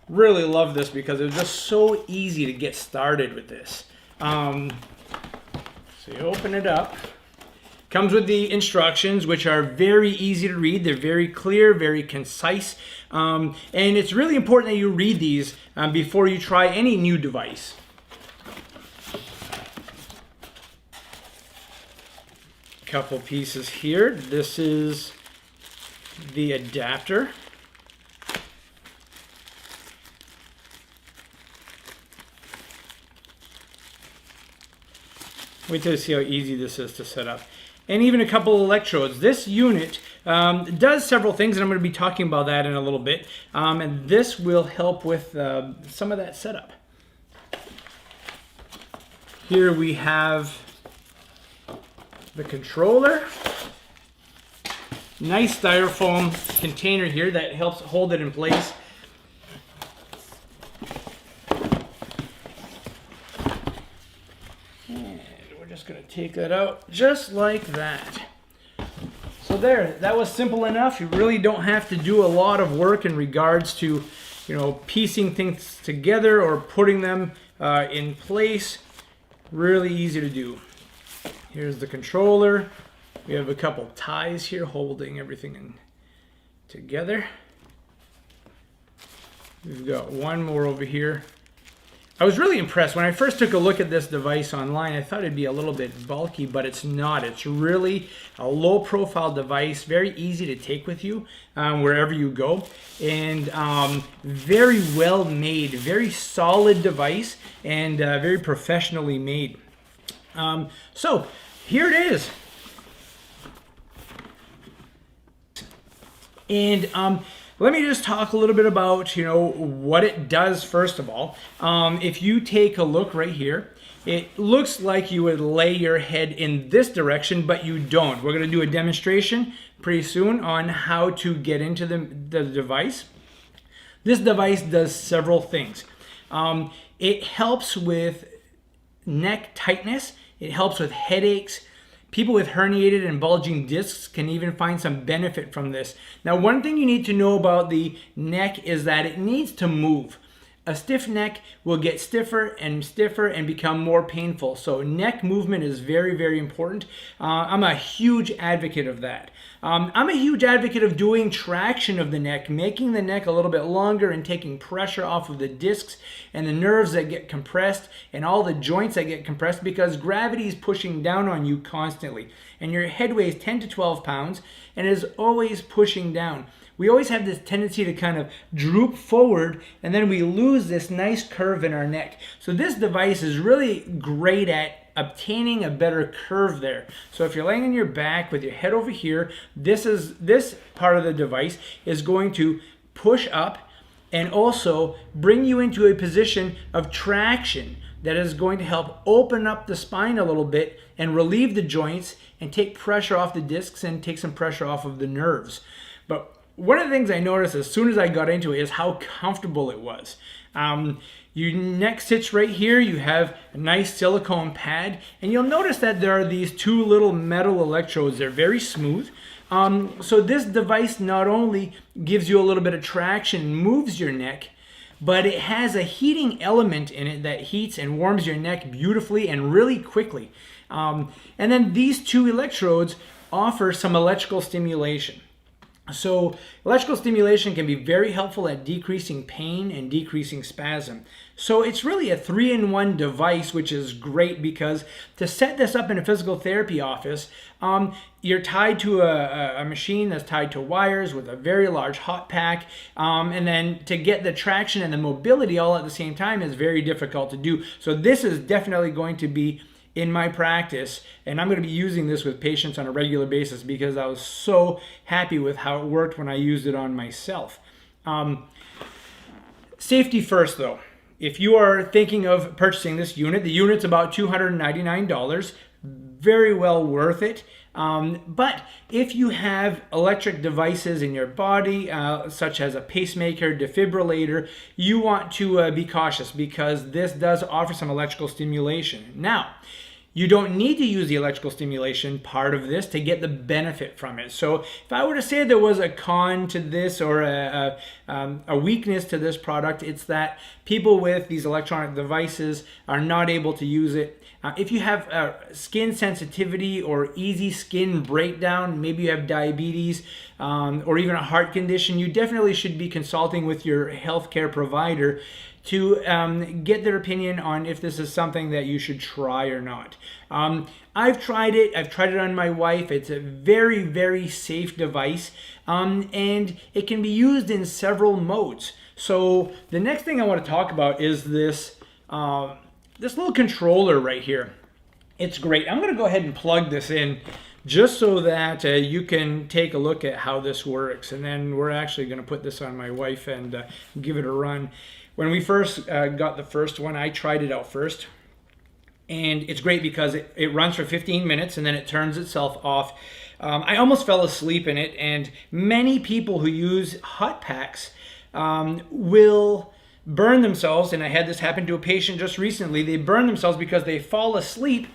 really love this because it was just so easy to get started with this. So you open it up. Comes with the instructions, which are very easy to read. They're very clear, very concise. And it's really important that you read these before you try any new device. Couple pieces here. This is the adapter. Wait till you see how easy this is to set up. And even a couple of electrodes. This unit does several things, and I'm going to be talking about that in a little bit. And this will help with some of that setup. Here we have the controller. Nice styrofoam container here that helps hold it in place. And we're just going to take that out just like that. So there, that was simple enough. You really don't have to do a lot of work in regards to, piecing things together or putting them in place. Really easy to do. Here's the controller. We have a couple ties here holding everything in together. We've got one more over here. I was really impressed. When I first took a look at this device online, I thought it'd be a little bit bulky, but it's not. It's really a low-profile device, very easy to take with you wherever you go, and very well made, very solid device, and very professionally made. So here it is. And let me just talk a little bit about, what it does first of all. If you take a look right here, it looks like you would lay your head in this direction, but you don't. We're going to do a demonstration pretty soon on how to get into the device. This device does several things. It helps with neck tightness. It helps with headaches. People with herniated and bulging discs can even find some benefit from this. Now, one thing you need to know about the neck is that it needs to move. A stiff neck will get stiffer and become more painful. So neck movement is very, very important. I'm a huge advocate of that. I'm a huge advocate of doing traction of the neck, making the neck a little bit longer and taking pressure off of the discs and the nerves that get compressed and all the joints that get compressed, because gravity is pushing down on you constantly. And your head weighs 10 to 12 pounds and is always pushing down. We always have this tendency to kind of droop forward, and then we lose this nice curve in our neck. So this device is really great at obtaining a better curve there. So if you're laying on your back with your head over here, this part of the device is going to push up and also bring you into a position of traction that is going to help open up the spine a little bit and relieve the joints and take pressure off the discs and take some pressure off of the nerves. But one of the things I noticed as soon as I got into it is how comfortable it was. Your neck sits right here. You have a nice silicone pad, and you'll notice that there are these two little metal electrodes. They're very smooth. So this device not only gives you a little bit of traction, moves your neck, but it has a heating element in it that heats and warms your neck beautifully and really quickly. And then these two electrodes offer some electrical stimulation. So electrical stimulation can be very helpful at decreasing pain and decreasing spasm. So it's really a 3-in-1 device, which is great because to set this up in a physical therapy office, you're tied to a machine that's tied to wires with a very large hot pack, and then to get the traction and the mobility all at the same time is very difficult to do. So this is definitely going to be in my practice, and I'm going to be using this with patients on a regular basis because I was so happy with how it worked when I used it on myself. Safety first though. If you are thinking of purchasing this unit, the unit's about $299, very well worth it. But if you have electric devices in your body, such as a pacemaker, defibrillator, you want to be cautious because this does offer some electrical stimulation. Now, you don't need to use the electrical stimulation part of this to get the benefit from it. So if I were to say there was a con to this or a weakness to this product, it's that people with these electronic devices are not able to use it. If you have skin sensitivity or easy skin breakdown, maybe you have diabetes or even a heart condition, you definitely should be consulting with your healthcare provider to get their opinion on if this is something that you should try or not. I've tried it. I've tried it on my wife. It's a very, very safe device, and it can be used in several modes. So the next thing I want to talk about is this little controller right here. It's great. I'm going to go ahead and plug this in just so that you can take a look at how this works. And then we're actually going to put this on my wife and give it a run. When we first got the first one, I tried it out first. And it's great because it runs for 15 minutes and then it turns itself off. I almost fell asleep in it. And many people who use hot packs will burn themselves. And I had this happen to a patient just recently. They burn themselves because they fall asleep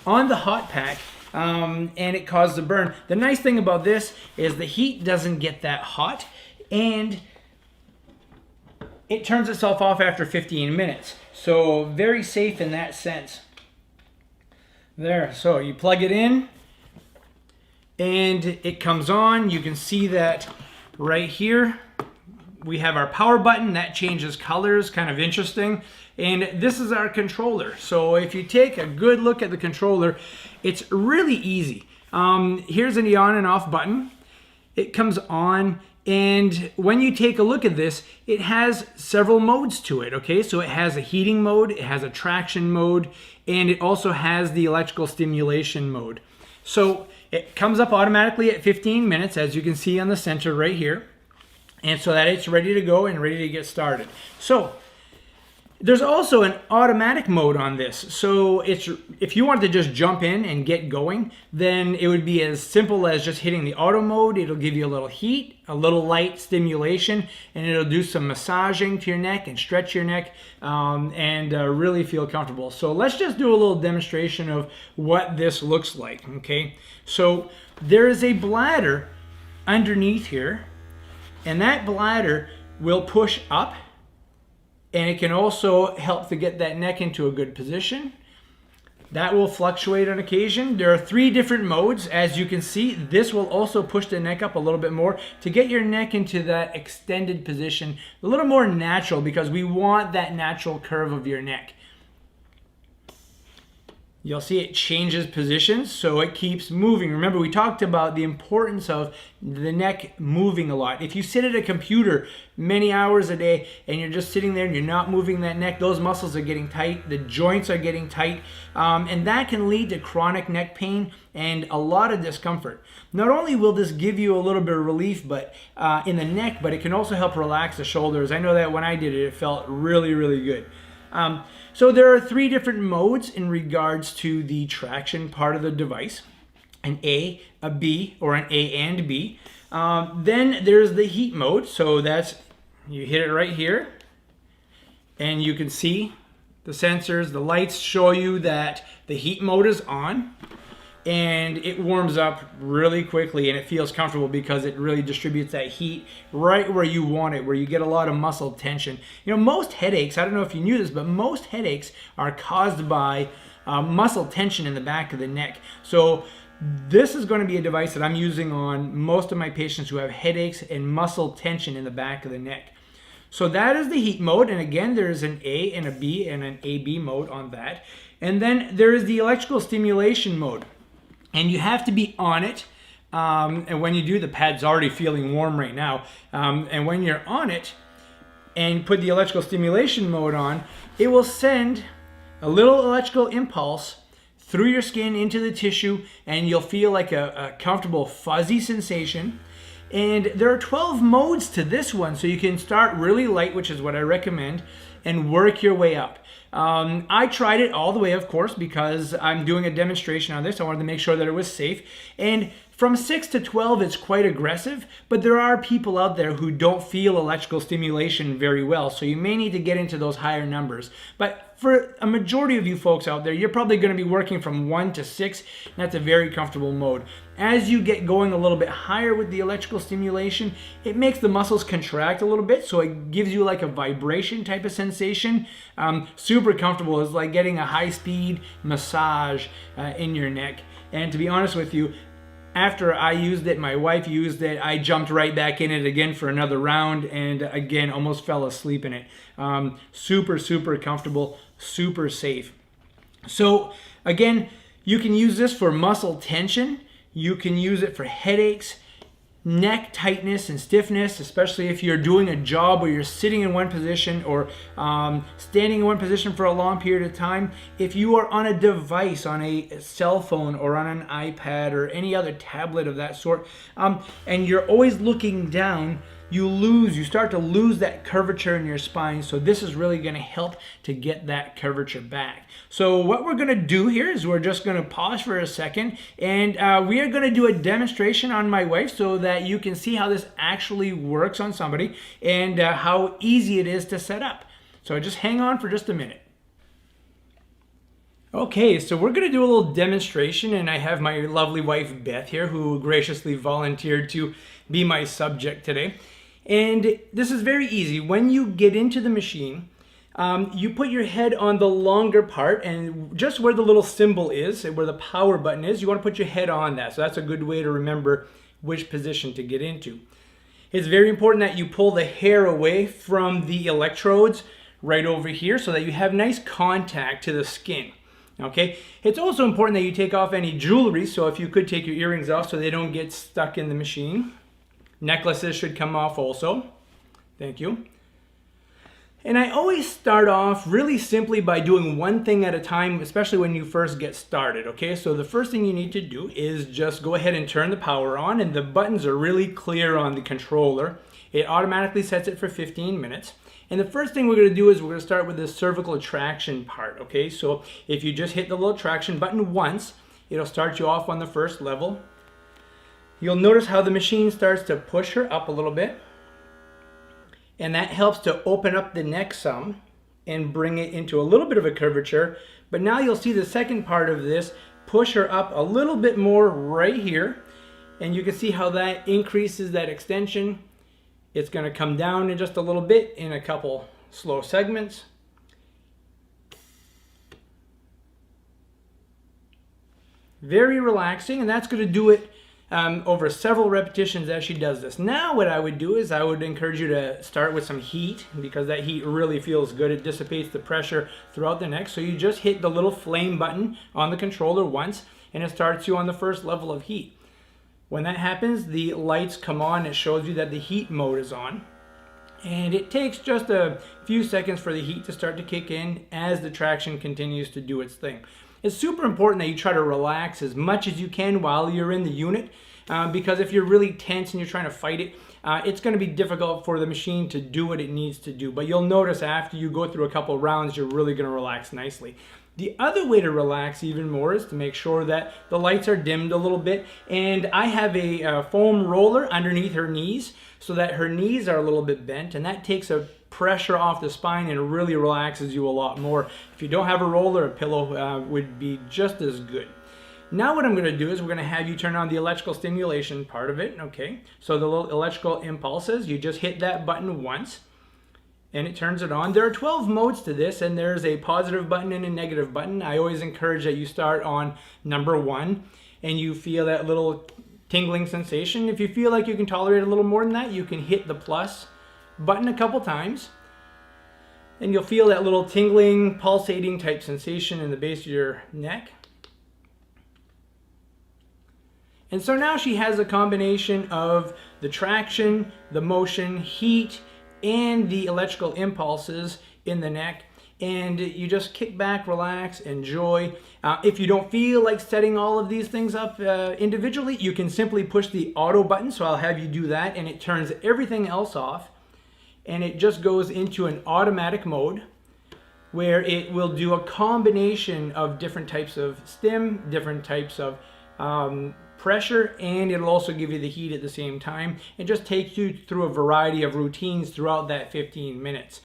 on the hot pack. And it caused a burn. The nice thing about this is the heat doesn't get that hot. And it turns itself off after 15 minutes. So very safe in that sense. There, so you plug it in and it comes on. You can see that right here we have our power button that changes colors, kind of interesting. And this is our controller. So if you take a good look at the controller, it's really easy. Here's an on and off button. It comes on. And when you take a look at this, it has several modes to it, okay? So it has a heating mode, it has a traction mode, and it also has the electrical stimulation mode. So it comes up automatically at 15 minutes, as you can see on the center right here. And so that it's ready to go and ready to get started. So there's also an automatic mode on this. So if you wanted to just jump in and get going, then it would be as simple as just hitting the auto mode. It'll give you a little heat, a little light stimulation, and it'll do some massaging to your neck and stretch your neck and really feel comfortable. So let's just do a little demonstration of what this looks like, okay? So there is a bladder underneath here, and that bladder will push up. And it can also help to get that neck into a good position. That will fluctuate on occasion. There are 3 different modes. As you can see, this will also push the neck up a little bit more to get your neck into that extended position, a little more natural, because we want that natural curve of your neck. You'll see it changes positions, so it keeps moving. Remember, we talked about the importance of the neck moving a lot. If you sit at a computer many hours a day and you're just sitting there and you're not moving that neck, those muscles are getting tight, the joints are getting tight, and that can lead to chronic neck pain and a lot of discomfort. Not only will this give you a little bit of relief in the neck, but it can also help relax the shoulders. I know that when I did it, it felt really, really good. So there are 3 different modes in regards to the traction part of the device. An A, a B, or an A and B. Then there's the heat mode. So that's, you hit it right here. And you can see the sensors, the lights show you that the heat mode is on. And it warms up really quickly and it feels comfortable because it really distributes that heat right where you want it, where you get a lot of muscle tension. You know, most headaches, I don't know if you knew this, but most headaches are caused by muscle tension in the back of the neck. So this is going to be a device that I'm using on most of my patients who have headaches and muscle tension in the back of the neck. So that is the heat mode, and again, there's an A and a B and an AB mode on that. And then there is the electrical stimulation mode. And you have to be on it, and when you do, the pad's already feeling warm right now. And when you're on it and put the electrical stimulation mode on, it will send a little electrical impulse through your skin into the tissue, and you'll feel like a comfortable fuzzy sensation. And there are 12 modes to this one, so you can start really light, which is what I recommend, and work your way up. I tried it all the way, of course, because I'm doing a demonstration on this. I wanted to make sure that it was safe. And from 6 to 12, it's quite aggressive, but there are people out there who don't feel electrical stimulation very well, so you may need to get into those higher numbers. But for a majority of you folks out there, you're probably going to be working from 1 to 6, and that's a very comfortable mode. As you get going a little bit higher with the electrical stimulation, it makes the muscles contract a little bit, so it gives you like a vibration type of sensation. Super comfortable. It's like getting a high-speed massage in your neck. And to be honest with you, after I used it, my wife used it, I jumped right back in it again for another round, and again almost fell asleep in it. Super, super comfortable, super safe. So again, you can use this for muscle tension. You can use it for headaches, neck tightness and stiffness, especially if you're doing a job where you're sitting in one position or standing in one position for a long period of time. If you are on a device, on a cell phone or on an iPad or any other tablet of that sort, and you're always looking down, you start to lose that curvature in your spine. So this is really going to help to get that curvature back. So what we're going to do here is we're just going to pause for a second, and we are going to do a demonstration on my wife so that you can see how this actually works on somebody and how easy it is to set up. So just hang on for just a minute. Okay, so we're going to do a little demonstration, and I have my lovely wife Beth here who graciously volunteered to be my subject today. And this is very easy. When you get into the machine, you put your head on the longer part, and just where the little symbol is, where the power button is, you want to put your head on that. So that's a good way to remember which position to get into. It's very important that you pull the hair away from the electrodes right over here so that you have nice contact to the skin. Okay, it's also important that you take off any jewelry, so if you could take your earrings off so they don't get stuck in the machine. Necklaces should come off also. Thank you. And I always start off really simply by doing one thing at a time, especially when you first get started, okay? So the first thing you need to do is just go ahead and turn the power on, and the buttons are really clear on the controller. It automatically sets it for 15 minutes. And the first thing we're going to do is we're going to start with the cervical traction part, okay? So if you just hit the little traction button once, it'll start you off on the first level. You'll notice how the machine starts to push her up a little bit. And that helps to open up the neck some and bring it into a little bit of a curvature. But now you'll see the second part of this push her up a little bit more right here. And you can see how that increases that extension. It's going to come down in just a little bit in a couple slow segments. Very relaxing, and that's going to do it over several repetitions as she does this. Now what I would do is I would encourage you to start with some heat, because that heat really feels good. It dissipates the pressure throughout the neck. So you just hit the little flame button on the controller once, and it starts you on the first level of heat. When that happens, the lights come on. It shows you that the heat mode is on. And it takes just a few seconds for the heat to start to kick in as the traction continues to do its thing. It's super important that you try to relax as much as you can while you're in the unit, because if you're really tense and you're trying to fight it, it's going to be difficult for the machine to do what it needs to do. But you'll notice after you go through a couple of rounds, you're really going to relax nicely. The other way to relax even more is to make sure that the lights are dimmed a little bit. And I have a foam roller underneath her knees so that her knees are a little bit bent, and that takes a pressure off the spine and really relaxes you a lot more. If you don't have a roller, a pillow would be just as good. Now what I'm going to do is we're going to have you turn on the electrical stimulation part of it, okay? So the little electrical impulses, you just hit that button once and it turns it on. There are 12 modes to this, and there's a positive button and a negative button. I always encourage that you start on number 1 and you feel that little tingling sensation. If you feel like you can tolerate a little more than that, you can hit the plus button a couple times, and you'll feel that little tingling, pulsating type sensation in the base of your neck. And so now she has a combination of the traction, the motion, heat, and the electrical impulses in the neck. And you just kick back, relax, enjoy. If you don't feel like setting all of these things up individually, you can simply push the auto button. So I'll have you do that, and it turns everything else off. And it just goes into an automatic mode. where it will do a combination of different types of stim, different types of pressure, and it'll also give you the heat at the same time, and just take you through a variety of routines throughout that 15 minutes.